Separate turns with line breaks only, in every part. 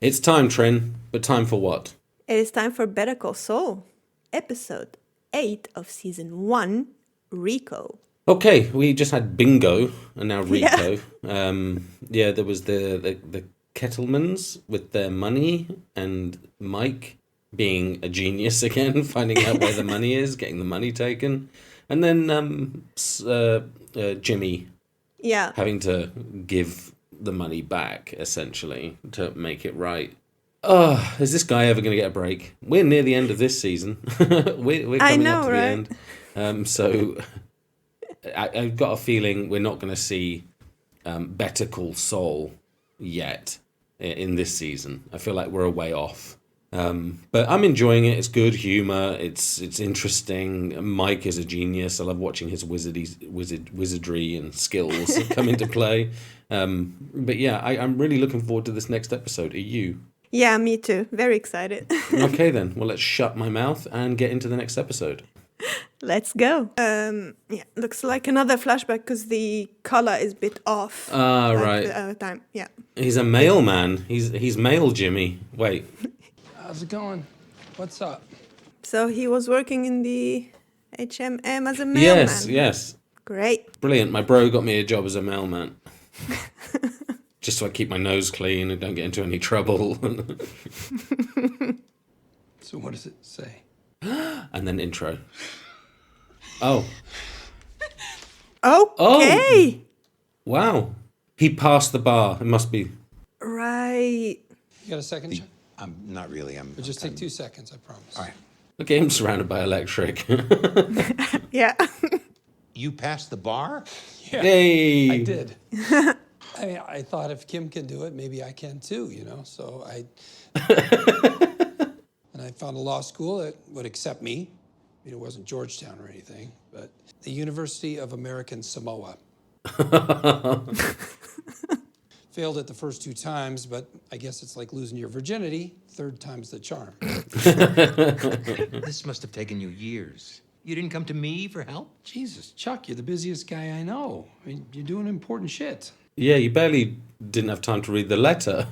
It's time, Trin, but time for what?
It is time for Better Call Saul, episode 8 of season 1, RICO.
Okay, we just had Bingo and now
Yeah.
RICO. There was the Kettlemans with their money and Mike being a genius again, finding out where the money is, getting the money taken, and then Jimmy
Yeah.
having to give the money back essentially to make it right. Oh, is this guy ever going to get a break? We're near the end of this season. we're
I
coming
know,
up to
right?
the end. So I've got a feeling we're not going to see Better Call Saul yet in this season. I feel like we're a way off. But I'm enjoying it. It's good humor. It's interesting. Mike is a genius. I love watching his wizardry and skills come into play. But yeah, I'm really looking forward to this next episode. Are you?
Yeah, me too. Very excited.
Okay then. Well, let's shut my mouth and get into the next episode.
Let's go. Yeah, looks like another flashback because the color is a bit off.
Ah,
like
right.
the other time. Yeah.
He's a mailman. He's mail Jimmy. Wait.
How's it going? What's up?
So he was working in the HMM as a mailman.
Yes.
Great.
Brilliant. My bro got me a job as a mailman. Just so I keep my nose clean and don't get into any trouble.
So what does it say?
And then intro. Oh.
Okay.
Wow. He passed the bar. It must be.
Right.
You got a second? John?
I'm not really.
It'll just take 2 seconds, I promise.
All right.
Look at him surrounded by electric.
Yeah.
You passed the bar?
Yeah,
Hey.
I did. I mean, I thought if Kim can do it, maybe I can too, you know? So and I found a law school that would accept me. I mean, it wasn't Georgetown or anything, but the University of American Samoa. Failed it the first 2 times, but I guess it's like losing your virginity. 3rd time's the charm.
This must have taken you years. You didn't come to me for help?
Jesus, Chuck, you're the busiest guy I know. I mean, you're doing important shit.
Yeah, you barely didn't have time to read the letter.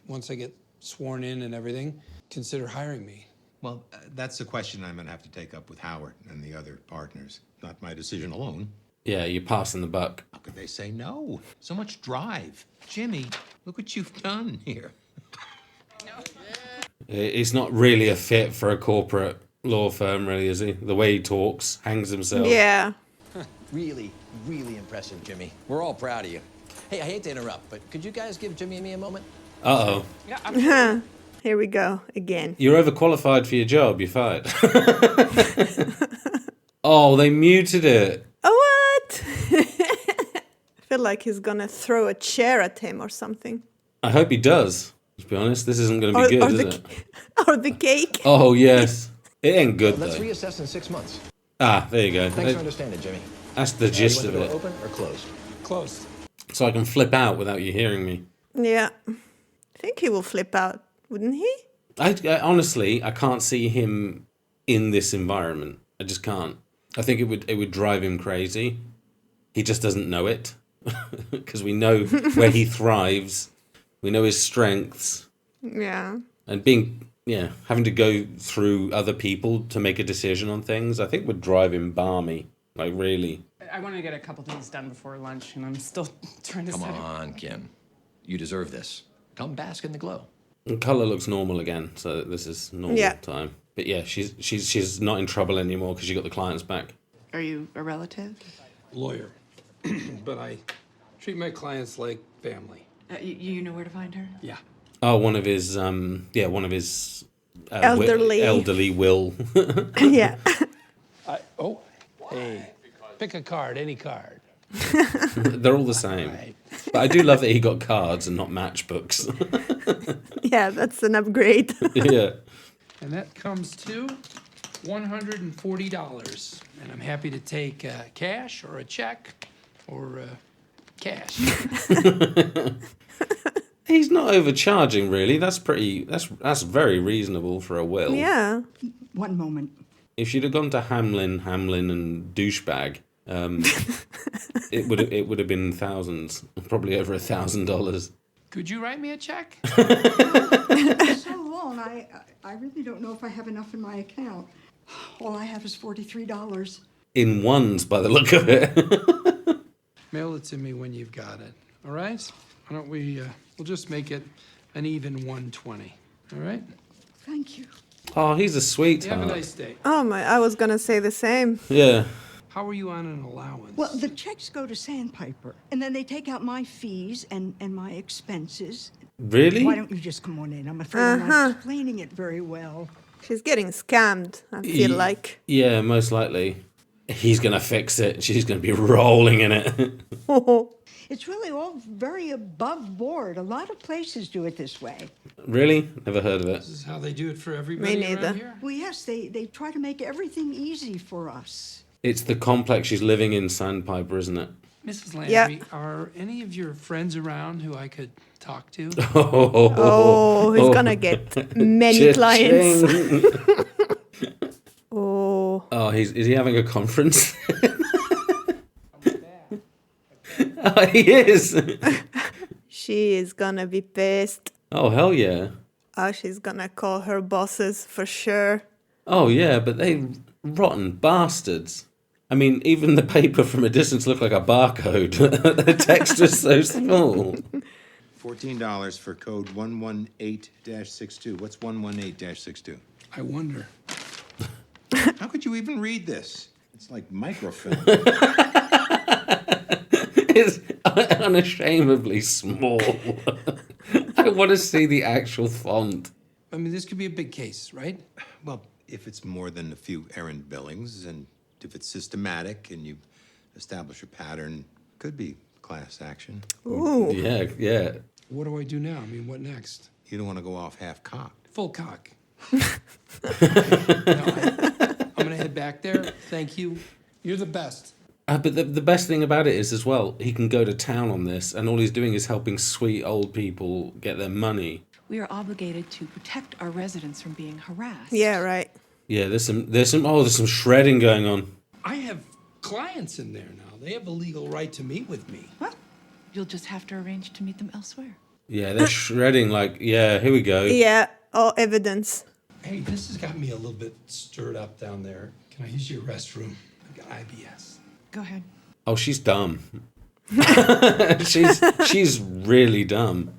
Once I get sworn in and everything, consider hiring me.
Well, that's a question I'm going to have to take up with Howard and the other partners. Not my decision alone.
Yeah, you're passing the buck.
How could they say no? So much drive. Jimmy, look what you've done here.
He's not really a fit for a corporate law firm, really, is he? The way he talks, hangs himself.
Yeah.
Really, really impressive, Jimmy. We're all proud of you. Hey, I hate to interrupt, but could you guys give Jimmy and me a moment?
Uh-oh.
Here we go again.
You're overqualified for your job. You're fired. Oh, they muted it.
Oh, what? I feel like he's gonna throw a chair at him or something.
I hope he does. To be honest, this isn't going to be good, is it?
Or the cake.
Oh, yes. It ain't good,
Let's
though.
reassess in 6 months.
Ah, there you go.
Thanks for understanding, Jimmy.
That's the gist
You
of
want the
it.
door open or closed?
Closed.
So I can flip out without you hearing me.
Yeah. I think he will flip out, wouldn't he?
I honestly, I can't see him in this environment. I just can't. I think it would drive him crazy. He just doesn't know it. Because we know where he thrives. We know his strengths.
Yeah.
And having to go through other people to make a decision on things, I think would drive him balmy. Like, really.
I want to get a couple things done before lunch, and I'm still trying to
Come
set
on, Kim. You deserve this. Come bask in the glow.
And colour looks normal again, so this is normal time. But yeah, she's not in trouble anymore because she got the clients back.
Are you a relative?
Lawyer. But I treat my clients like family.
You know where to find her?
Yeah.
Oh, one of his elderly will.
Yeah.
Hey, pick a card, any card.
They're all the same.
Right.
But I do love that he got cards and not matchbooks.
Yeah, that's an upgrade.
Yeah.
And that comes to $140. And I'm happy to take cash or a check or cash.
He's not overcharging, really. That's very reasonable for a will.
Yeah.
One moment.
If she'd have gone to Hamlin, and douchebag, it would have been thousands, probably over $1,000.
Could you write me a check?
So long, I really don't know if I have enough in my account. All I have is $43.
In ones, by the look of it.
Mail it to me when you've got it. All right? Why don't we, we'll just make it an even 120. All right?
Thank you.
Oh, he's a
You
sweetheart.
have a nice day.
Oh my, I was gonna say the same.
Yeah.
How are you on an allowance?
Well, the checks go to Sandpiper, and then they take out my fees and my expenses.
Really?
Why don't you just come on in? I'm afraid I'm not explaining it very well.
She's getting scammed, I feel like.
Yeah, most likely. He's going to fix it. She's going to be rolling in it.
It's really all very above board. A lot of places do it this way.
Really? Never heard of it.
This is how they do it for everybody
neither.
around here?
Well, yes, they try to make everything easy for us.
It's the complex she's living in, Sandpiper, isn't it?
Mrs. Landry,
Yeah.
are any of your friends around who I could talk to?
Oh, he's gonna get many clients.
Cha-ching.
Oh,
Oh, is he having a conference? Oh, he is.
she is gonna be pissed.
Oh, hell yeah.
Oh, she's gonna call her bosses for sure.
Oh, yeah, but they rotten bastards. I mean, even the paper from a distance looked like a barcode. The text was so small.
$14 for code 118-62. What's 118-62?
I wonder.
How could you even read this? It's like microfilm.
It's unashamedly small. I want to see the actual font.
I mean, this could be a big case, right?
Well, if it's more than a few errand billings, and if it's systematic and you establish a pattern, could be class action.
Ooh.
Yeah, yeah.
What do I do now? I mean, what next?
You don't want to go off half-cocked.
Full cock. No, I'm gonna head back there. Thank you. You're the best.
But the best thing about it is, as well, he can go to town on this, and all he's doing is helping sweet old people get their money.
We are obligated to protect our residents from being harassed.
Yeah, right.
Yeah, there's some shredding going on.
I have clients in there now. They have a legal right to meet with me.
What? You'll just have to arrange to meet them elsewhere.
Yeah, they're shredding like, yeah, here we go.
Yeah, all evidence.
Hey, this has got me a little bit stirred up down there. Can I use your restroom? I've got IBS.
Go ahead.
Oh, she's dumb. she's really dumb.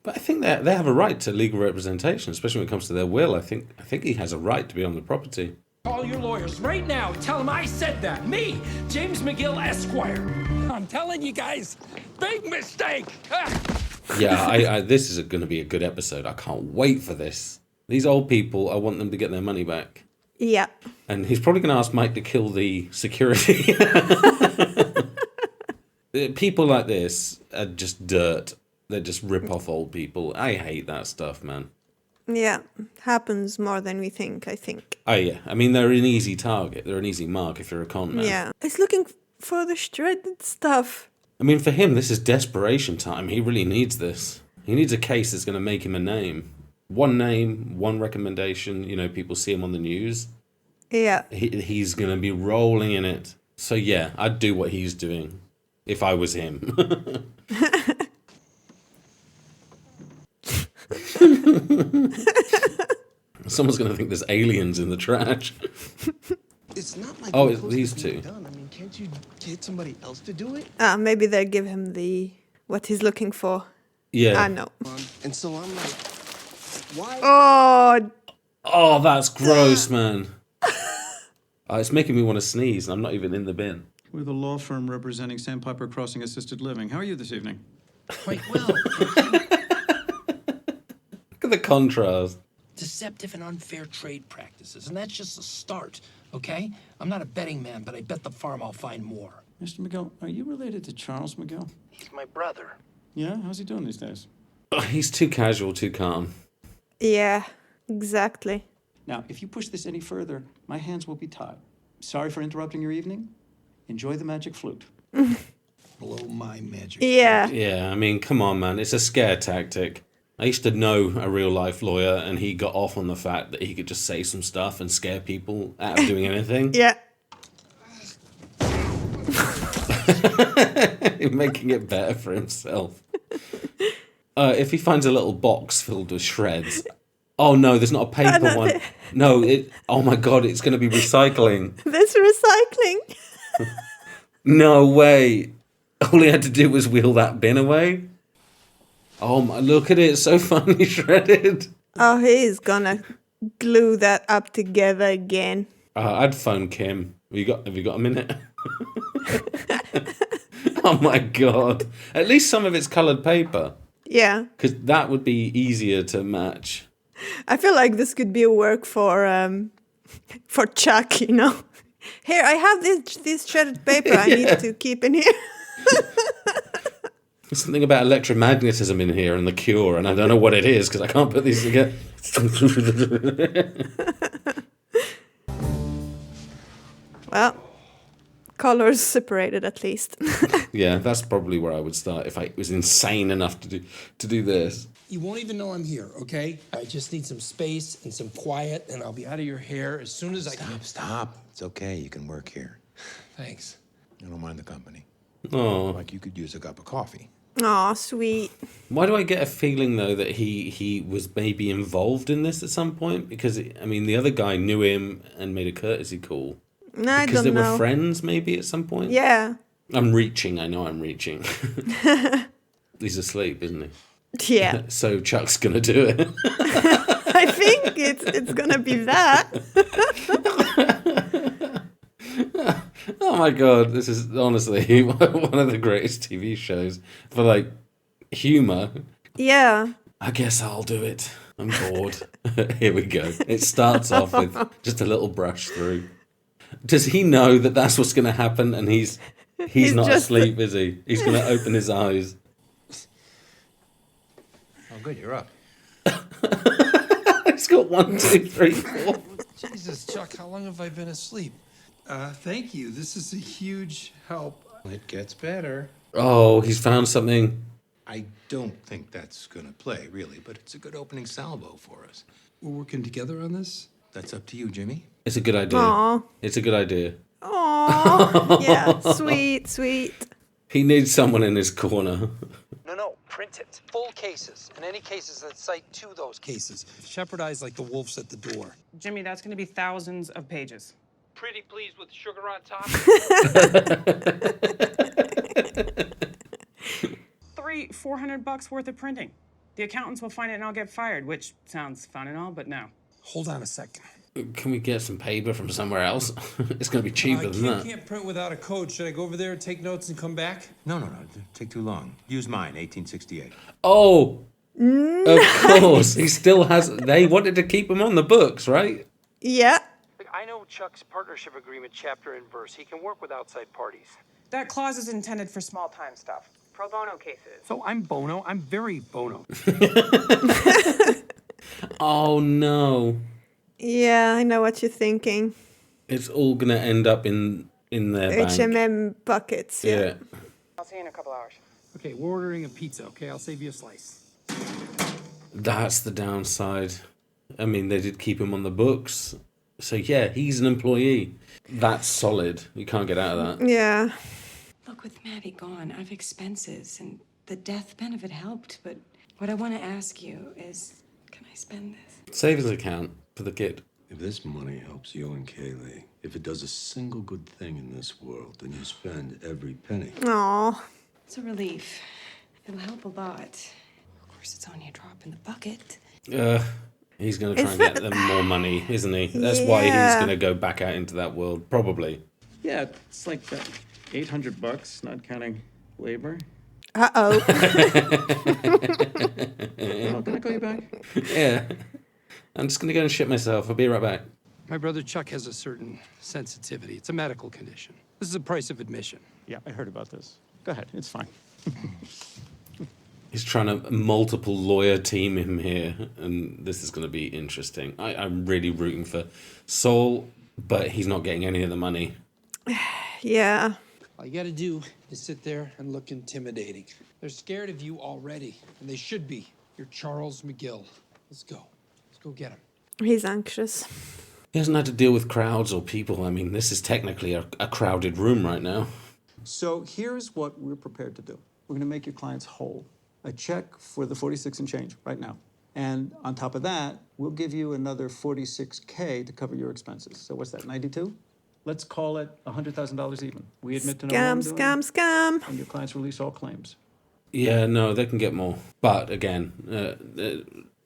But I think they have a right to legal representation, especially when it comes to their will. I think he has a right to be on the property.
Call your lawyers right now. Tell them I said that. Me, James McGill, Esquire. I'm telling you guys, big mistake.
Yeah, this is going to be a good episode. I can't wait for this. These old people, I want them to get their money back.
Yeah.
And he's probably going to ask Mike to kill the security. People like this are just dirt. They just rip off old people. I hate that stuff, man.
Yeah. Happens more than we think, I think.
Oh, yeah. I mean, they're an easy target. They're an easy mark if you're a con man.
Yeah. He's looking for the shredded stuff.
I mean, for him, this is desperation time. He really needs this. He needs a case that's going to make him a name. One name, one recommendation. You know, people see him on the news.
Yeah.
He's going to be rolling in it. So, yeah, I'd do what he's doing if I was him. Someone's going to think there's aliens in the trash.
It's not like
Oh, it's these two.
done. I mean, can't you get somebody else to do it?
Maybe they'll give him what he's looking for.
Yeah.
I know.
And so I'm like, why?
Oh, that's gross, man. It's making me want to sneeze, and I'm not even in the bin.
We're the law firm representing Sandpiper Crossing Assisted Living. How are you this evening?
Quite well.
Look at the contrast.
Deceptive and unfair trade practices, and that's just a start, okay? I'm not a betting man, but I bet the farm I'll find more.
Mr. McGill, are you related to Charles McGill?
He's my brother.
Yeah? How's he doing these days?
Oh, he's too casual, too calm.
Yeah, exactly.
Now, if you push this any further, my hands will be tied. Sorry for interrupting your evening. Enjoy the magic flute.
Blow my magic.
Yeah.
Yeah, I mean, come on, man. It's a scare tactic. I used to know a real-life lawyer, and he got off on the fact that he could just say some stuff and scare people out of doing anything.
Yeah.
Making it better for himself. If he finds a little box filled with shreds. Oh no, there's not a paper one. No, oh my god, it's going to be recycling.
There's recycling.
No way. All he had to do was wheel that bin away. Oh my, look at it, it's so funny shredded.
Oh, he's gonna glue that up together again.
I'd phone Kim. Have you got a minute? Oh my god. At least some of it's coloured paper.
Yeah.
Because that would be easier to match.
I feel like this could be a work for Chuck, you know. Here, I have this shredded paper I need to keep in here.
There's something about electromagnetism in here and the cure, and I don't know what it is because I can't put these together.
Well, colors separated at least.
Yeah, that's probably where I would start if I was insane enough to do this.
You won't even know I'm here, okay? I just need some space and some quiet, and I'll be out of your hair as soon as I can.
Stop. It's okay. You can work here.
Thanks.
I don't mind the company.
Oh,
Like you could use a cup of coffee.
Aw, sweet.
why do I get a feeling though that he was maybe involved in this at some point? Because I mean, the other guy knew him and made a courtesy call.
I
Because
don't
they
know.
were friends, maybe at some point.
Yeah.
I'm reaching. I know I'm reaching. He's asleep, isn't he?
Yeah.
So Chuck's gonna do it.
I think it's gonna be that.
Oh my god, this is honestly one of the greatest TV shows for like humor.
Yeah.
I guess I'll do it. I'm bored. Here we go. It starts off with just a little brush through. Does he know that that's what's going to happen? And he's not
just-
asleep, is he? He's going to open his eyes.
Oh, good. You're up.
He's got 1, 2, 3, 4.
Jesus, Chuck, how long have I been asleep? Thank you. This is a huge help.
It gets better.
Oh, he's found something.
I don't think that's going to play, really, but it's a good opening salvo for us.
We're working together on this?
That's up to you, Jimmy.
It's a good idea.
Aw.
It's a good idea.
Aw. Yeah. Sweet, sweet.
He needs someone in his corner.
No, print it. Full cases, and any cases that cite to those cases. Shepherdize like the wolves at the door.
Jimmy, that's going to be thousands of pages.
Pretty pleased with the sugar on top?
400 bucks worth of printing. The accountants will find it and I'll get fired, which sounds fun and all, but no.
Hold on a second.
Can we get some paper from somewhere else? It's going to be cheaper than that.
Can't print without a code. Should I go over there and take notes and come back?
No. Take too long. Use mine, 1868.
Oh, of course. He still has. They wanted to keep him on the books, right?
Yeah.
I know Chuck's partnership agreement chapter and verse. He can work with outside parties.
That clause is intended for small time stuff. Pro bono cases.
So I'm Bono. I'm very Bono.
Oh no.
Yeah, I know what you're thinking.
It's all going to end up in their bank.
HMM buckets.
Yeah.
I'll see you in a couple hours.
Okay, we're ordering a pizza, okay? I'll save you a slice.
That's the downside. I mean, they did keep him on the books. So yeah, he's an employee. That's solid. You can't get out of that.
Yeah.
Look, with Maddie gone, I have expenses, and the death benefit helped, but what I want to ask you is, can I spend this?
Savings account for the kid.
If this money helps you and Kaylee, if it does a single good thing in this world, then you spend every penny.
Aw.
It's a relief. It'll help a lot. Of course, it's only a drop in the bucket.
He's going to try and get them more money, isn't he? That's why he's going to go back out into that world, probably.
Yeah, it's like $800, not counting labor.
Uh-oh.
Oh, can I call you back?
Yeah. I'm just going to go and shit myself. I'll be right back.
My brother Chuck has a certain sensitivity. It's a medical condition. This is the price of admission.
Yeah, I heard about this. Go ahead, it's fine.
He's trying to multiple lawyer team him here, and this is going to be interesting. I'm really rooting for Saul, but he's not getting any of the money.
Yeah.
All you gotta do is sit there and look intimidating. They're scared of you already, and they should be. You're Charles McGill. Let's go. Let's go get him.
He's anxious.
He hasn't had to deal with crowds or people. I mean, this is technically a crowded room right now.
So here's what we're prepared to do. We're going to make your clients whole. a check for the 46 and change right now. And on top of that, we'll give you another 46K to cover your expenses. So what's that, 92? Let's call it $100,000 even. We admit to no wrongdoing.
Scam.
And your clients release all claims.
Yeah, no, they can get more. But again,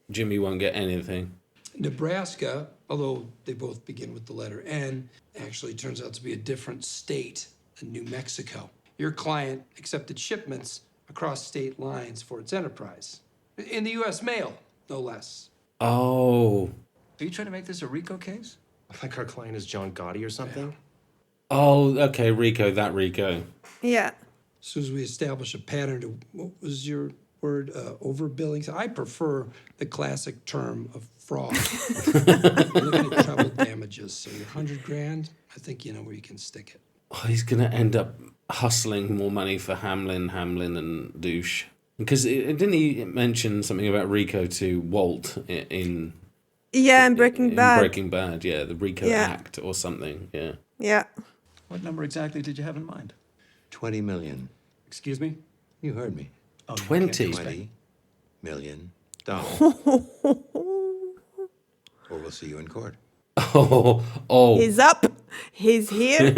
Jimmy won't get anything.
Nebraska, although they both begin with the letter N, actually turns out to be a different state than New Mexico. Your client accepted shipments across state lines for its enterprise. In the U.S. mail, no less.
Oh.
Are you trying to make this a RICO case?
Like our client is John Gotti or something?
Oh, okay, RICO, that RICO.
Yeah.
As soon as we establish a pattern to, what was your word, overbilling? I prefer the classic term of fraud. We're looking at treble damages, so your $100,000, I think you know where you can stick it.
Oh, he's going to end up hustling more money for Hamlin, and Douche. Because didn't he mention something about RICO to Walt in...
Yeah, in Breaking Bad.
Breaking Bad, yeah, the RICO Act or something, yeah.
Yeah.
What number exactly did you have in mind?
20 million.
Excuse me?
You heard me.
Oh,
20?
$20 million. Or we'll see you in court.
Oh.
He's up. He's here.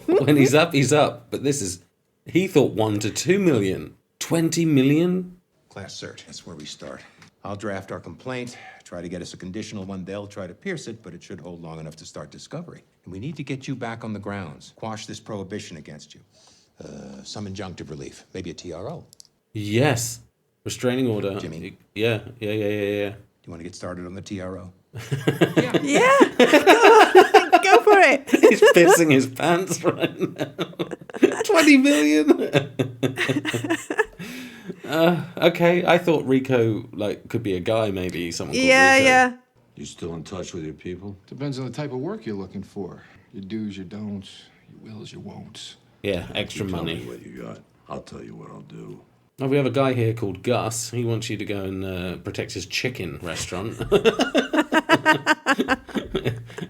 When he's up, he's up. But this is... He thought 1 to 2 million. 20 million?
Class search, that's where we start. I'll draft our complaint, try to get us a conditional one. They'll try to pierce it, but it should hold long enough to start discovery. And we need to get you back on the grounds, quash this prohibition against you. Some injunctive relief, maybe a TRO.
Yes. Restraining order.
Jimmy?
Yeah.
Do you want to get started on the TRO?
Yeah. Go for it.
He's pissing his pants right now. 20 million? Okay, I thought Rico could be a guy, maybe someone called Rico.
Yeah.
You still in touch with your people?
Depends on the type of work you're looking for. Your do's, your don'ts, your wills, your won'ts.
Yeah, extra
You tell
money.
me what you got. I'll tell you what I'll do.
Oh, we have a guy here called Gus. He wants you to go and protect his chicken restaurant.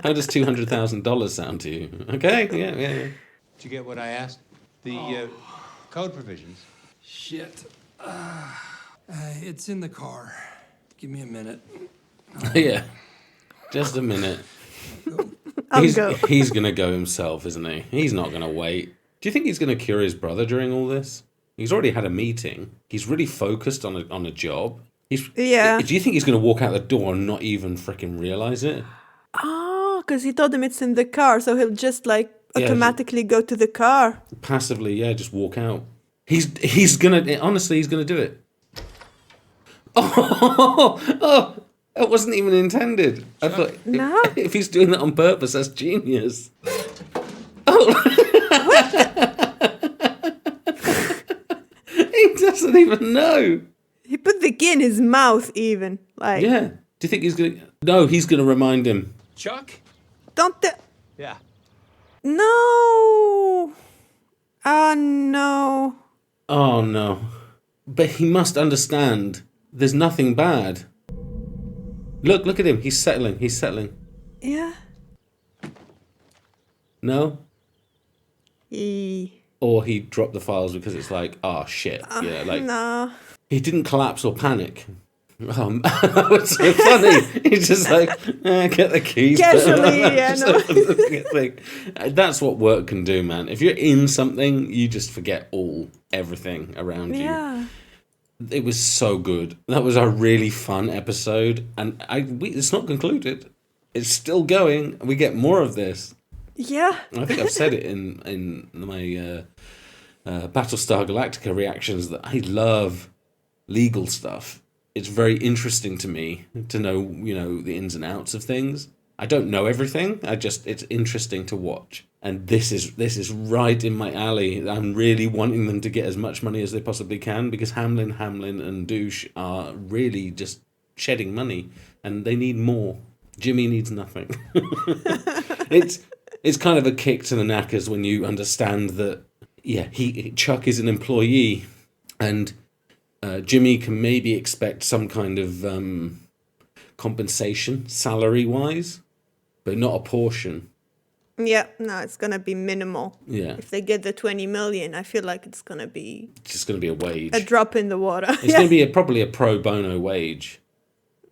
How does $200,000 sound to you? Okay, yeah.
Did you get what I asked? The code provisions.
Shit. It's in the car. Give me a minute.
Yeah, just a minute.
I'll go.
He's going to go himself, isn't he? He's not going to wait. Do you think he's going to cure his brother during all this? He's already had a meeting. He's really focused on a job.
Yeah.
Do you think he's going to walk out the door and not even freaking realize it?
Oh, because he told him it's in the car, so he'll just automatically go to the car.
Passively, yeah, just walk out. He's gonna do it. Oh, that wasn't even intended. I thought if he's doing that on purpose, that's genius. He doesn't even know.
He put the key in his mouth, even.
Yeah. Do you think he's gonna? No, he's gonna remind him.
Chuck?
Don't.
Yeah.
No. Oh no.
Oh no. But he must understand. There's nothing bad. Look at him. He's settling.
Yeah.
No.
E.
Or he dropped the files because it's shit. Yeah,
No.
He didn't collapse or panic. That was so funny. He's just get the keys.
Casually, yeah, no.
That's what work can do, man. If you're in something, you just forget everything around you.
Yeah.
It was so good. That was a really fun episode, and it's not concluded. It's still going. We get more of this.
Yeah.
I think I've said it in my Battlestar Galactica reactions that I love legal stuff. It's very interesting to me to know, the ins and outs of things. I don't know everything. It's interesting to watch. And this is right in my alley. I'm really wanting them to get as much money as they possibly can because Hamlin, and Douche are really just shedding money and they need more. Jimmy needs nothing. It's kind of a kick to the knackers when you understand that, Chuck is an employee and Jimmy can maybe expect some kind of compensation salary-wise, but not a portion.
Yeah, no, it's gonna be minimal.
Yeah.
If they get the 20 million, I feel like it's gonna be
It's just going to be a wage.
a drop in the water.
It's going to be probably a pro bono wage,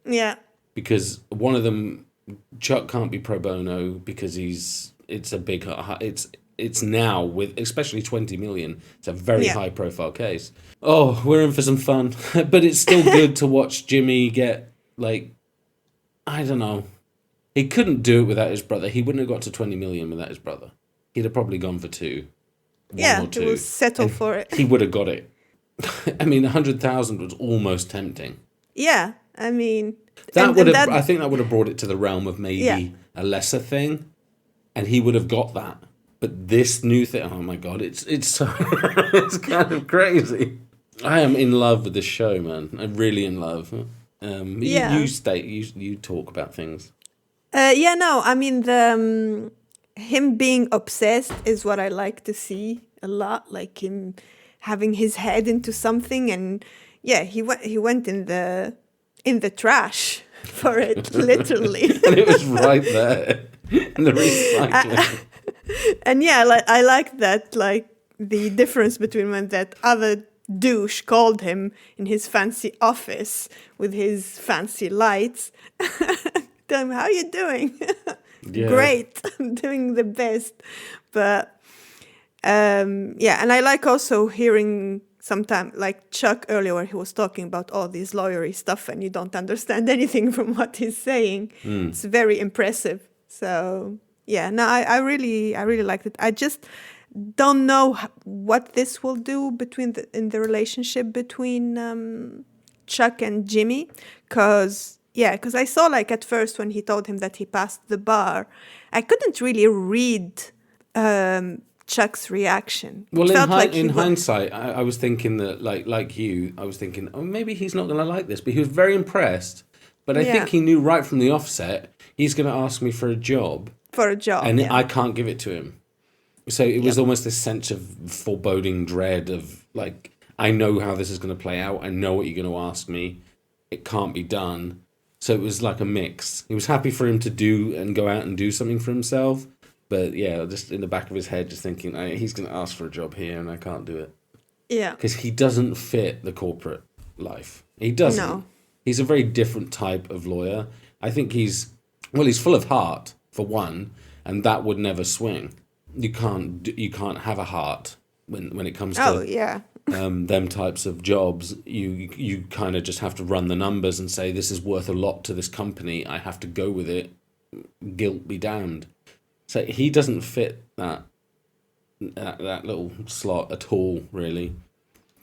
Yeah.
because one of them, Chuck, can't be pro bono because it's now with especially 20 million. It's a very high profile case. Oh, we're in for some fun, but it's still good to watch Jimmy get, like, I don't know. He couldn't do it without his brother. He wouldn't have got to 20 million without his brother. He'd have probably gone for two.
Yeah,
One or two.
he will settle for it.
He would have got it. I mean, 100,000 was almost tempting.
Yeah, I mean,
I think that would have brought it to the realm of maybe
Yeah.
a lesser thing, and he would have got that. But this new thing, oh my god, it's so it's kind of crazy. I am in love with this show, man. I'm really in love.
Yeah.
You talk about things.
Yeah, no, I mean him being obsessed is what I like to see a lot. Like him having his head into something, and yeah, he went in the trash for it, literally.
And it was right there in the recycling.
And yeah, I like that, like the difference between when that other douche called him in his fancy office with his fancy lights. Tell him, how you doing?
Yeah.
Great, I'm doing the best. But yeah, and I like also hearing sometimes, like Chuck earlier, where he was talking about all this lawyery stuff and you don't understand anything from what he's saying. It's very impressive. So yeah, no, I really liked it. I just don't know what this will do in the relationship between Chuck and Jimmy, because I saw, like, at first when he told him that he passed the bar, I couldn't really read Chuck's reaction.
Well,
In
hindsight, I was thinking that, like you, I was thinking, oh, maybe he's not going to like this. But he was very impressed. But I think he knew right from the offset, he's going to ask me for a job. And I can't give it to him. So it was almost this sense of foreboding dread of, like, I know how this is going to play out. I know what you're going to ask me. It can't be done. So it was like a mix. He was happy for him to do and go out and do something for himself. But yeah, just in the back of his head, just thinking, he's going to ask for a job here and I can't do it.
Yeah.
Because he doesn't fit the corporate life. He doesn't.
No.
He's a very different type of lawyer. I think he's full of heart, for one, and that would never swing. You can't have a heart when it comes to them types of jobs. You kind of just have to run the numbers and say, this is worth a lot to this company. I have to go with it. Guilt be damned. So he doesn't fit that little slot at all, really.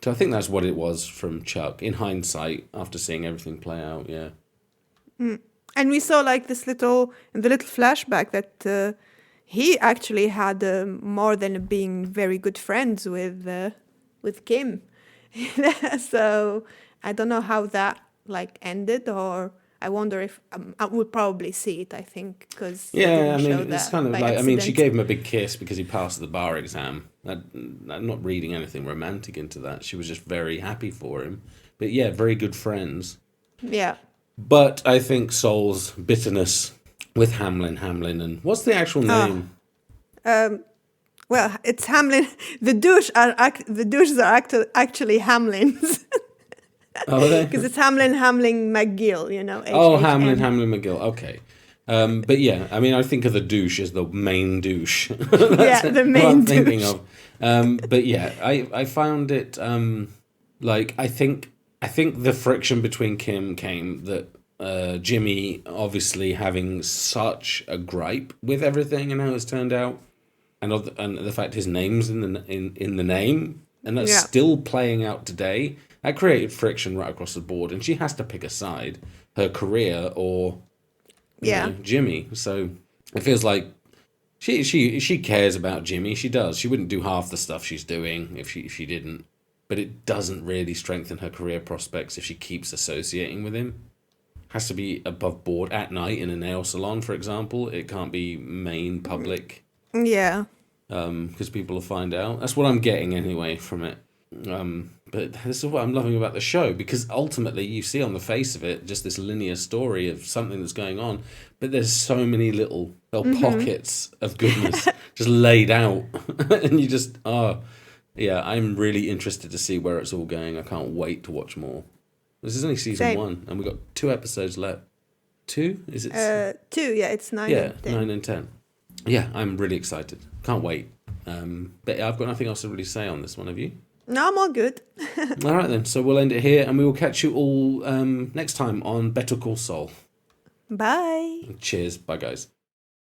So I think that's what it was from Chuck, in hindsight, after seeing everything play out, yeah.
And we saw, like, in the little flashback that he actually had more than being very good friends with Kim. So I don't know how that, like, ended, or I wonder if I would probably see it, I think, because
yeah, I mean, it's kind of like, I mean, she gave him a big kiss because he passed the bar exam. I'm not reading anything romantic into that. She was just very happy for him. But yeah, very good friends.
Yeah.
But I think Saul's bitterness with Hamlin, and what's the actual name?
Well, it's Hamlin. The douches are actually Hamlins.
Oh, they?
Because it's Hamlin McGill,
Hamlin McGill. Okay. But yeah, I mean, I think of the douche as the main douche.
Yeah, the main
what I'm
douche.
thinking of. But yeah, I found it like I think the friction between Kim came that Jimmy obviously having such a gripe with everything and how it's turned out, and the fact his name's in the name, and that's still playing out today. That created friction right across the board, and she has to pick a side, her career or Jimmy. So it feels like she cares about Jimmy. She does. She wouldn't do half the stuff she's doing if she didn't. But it doesn't really strengthen her career prospects if she keeps associating with him. Has to be above board at night in a nail salon, for example. It can't be main public.
Yeah.
Because people will find out. That's what I'm getting anyway from it. But this is what I'm loving about the show, because ultimately you see on the face of it just this linear story of something that's going on, but there's so many little pockets of goodness just laid out, and you just I'm really interested to see where it's all going. I can't wait to watch more. This is only season
Same.
1, and we've got 2 episodes left. 2? Is it?
2, yeah, it's 9
Yeah,
and 10.
9 and 10. Yeah, I'm really excited. Can't wait. But I've got nothing else to really say on this one. Have you?
No, I'm all good.
All right then. So we'll end it here, and we will catch you all next time on Better Call Saul.
Bye.
Cheers. Bye, guys.